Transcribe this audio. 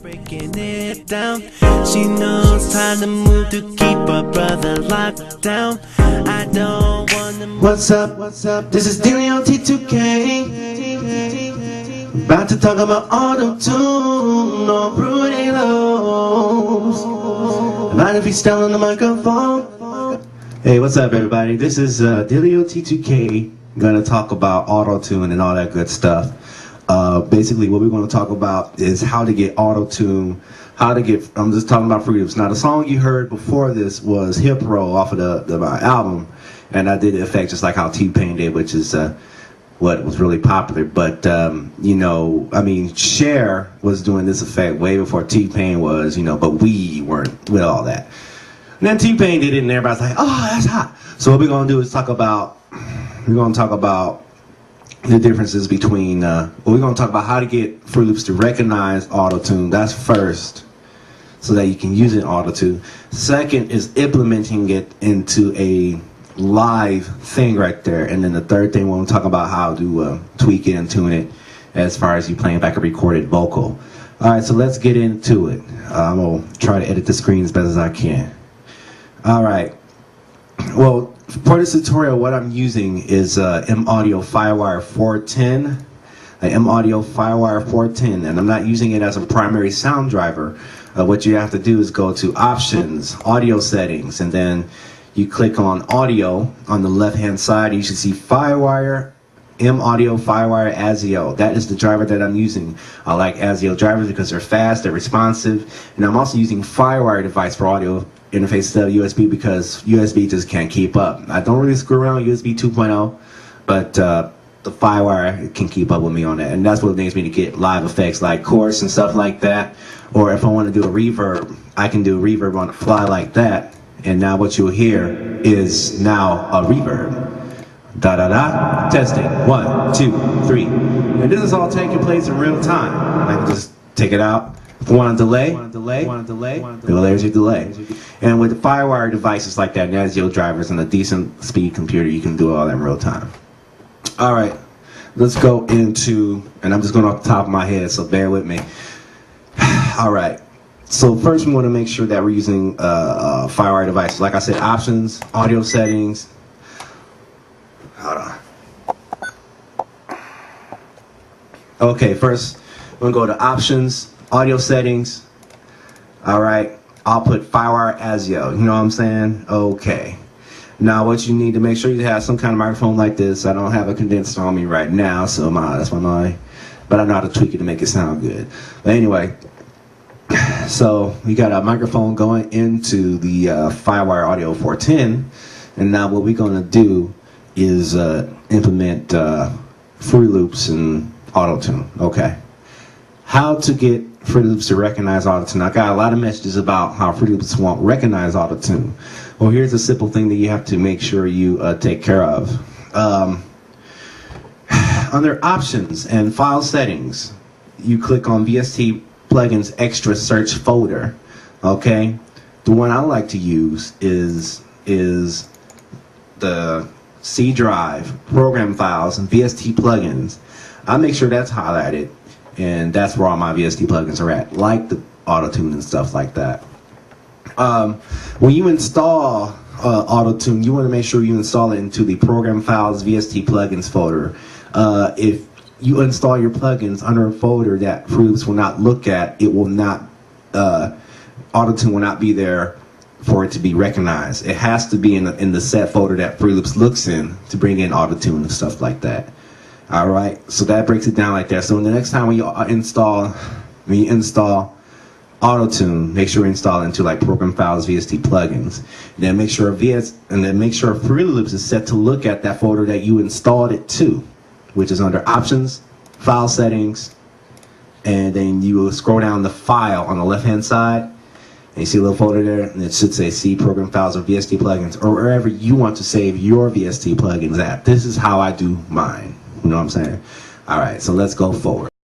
Breaking it down, she knows how to move to keep her brother locked down. I don't wanna. What's up? What's up? This is DLT2K. About to talk about Autotune on Fruityloops. Mind if he's still on the microphone? Hey, what's up, everybody? This is DLT2K. Gonna talk about Autotune and all that good stuff. Basically, what we're going to talk about is how to get Autotune, I'm just talking about Fruityloops. Now, the song you heard before this was Hip Roll off of my album, and I did the effect just like how T-Pain did, which is what was really popular. But, you know, I mean, Cher was doing this effect way before T-Pain was, you know, but we weren't with all that. And then T-Pain did it, and everybody's like, oh, that's hot. So what we're going to do is talk about the differences between, we're going to talk about how to get Fruityloops to recognize Autotune. That's first, so that you can use it in Autotune. Second is implementing it into a live thing right there. And then the third thing, we're going to talk about how to tweak it and tune it as far as you playing back a recorded vocal. All right, so let's get into it. I'm going to try to edit the screen as best as I can. All right. Well, for this tutorial, what I'm using is M-Audio Firewire 410, M-Audio Firewire 410, and I'm not using it as a primary sound driver. What you have to do is go to Options, Audio Settings, and then you click on Audio on the left-hand side. You should see Firewire, M-Audio Firewire ASIO. That is the driver that I'm using. I like ASIO drivers because they're fast, they're responsive, and I'm also using Firewire device for audio interface instead of USB because USB just can't keep up. I don't really screw around with USB 2.0, but the Firewire can keep up with me on that, and that's what enables me to get live effects like chorus and stuff like that. Or if I want to do a reverb, I can do a reverb on the fly like that, and now what you'll hear is now a reverb. Da da da. Testing. 1, 2, 3. And this is all taking place in real time. I can just take it out. If you want to delay, there's your delay. And with the Firewire devices like that, and ASIO drivers and a decent speed computer, you can do all that in real time. All right, let's go into, and I'm just going off the top of my head, so bear with me. All right, so first we want to make sure that we're using Firewire devices. Like I said, Options, Audio Settings. Hold on. Okay, first we're going to go to Options, Audio Settings. All right, I'll put Firewire ASIO. You know what I'm saying? Okay. Now what you need to make sure you have some kind of microphone like this. I don't have a condenser on me right now, so that's why but I know how to tweak it to make it sound good. But anyway, so we got a microphone going into the Firewire Audio 410, and now what we're gonna do is implement Fruityloops and Autotune. Okay. How to get Fruityloops to recognize Autotune. I got a lot of messages about how Fruityloops won't recognize Autotune. Well, here's a simple thing that you have to make sure you take care of. Under Options and File Settings, you click on VST Plugins Extra Search Folder. Okay, the one I like to use is the C drive, Program Files, and VST Plugins. I make sure that's highlighted, and that's where all my VST plugins are at, like the Autotune and stuff like that. When you install Autotune, you want to make sure you install it into the Program Files VST Plugins folder. If you install your plugins under a folder that Fruityloops will not look at, it will not, Autotune will not be there for it to be recognized. It has to be in the set folder that Fruityloops looks in to bring in Autotune and stuff like that. All right, so that breaks it down like that. So the next time when you install Autotune, make sure you install it into like Program Files VST Plugins. And then make sure Fruityloops is set to look at that folder that you installed it to, which is under Options, File Settings, and then you will scroll down the file on the left-hand side, and you see a little folder there, and it should say C Program Files or VST Plugins, or wherever you want to save your VST plugins at. This is how I do mine. You know what I'm saying? All right, so let's go forward.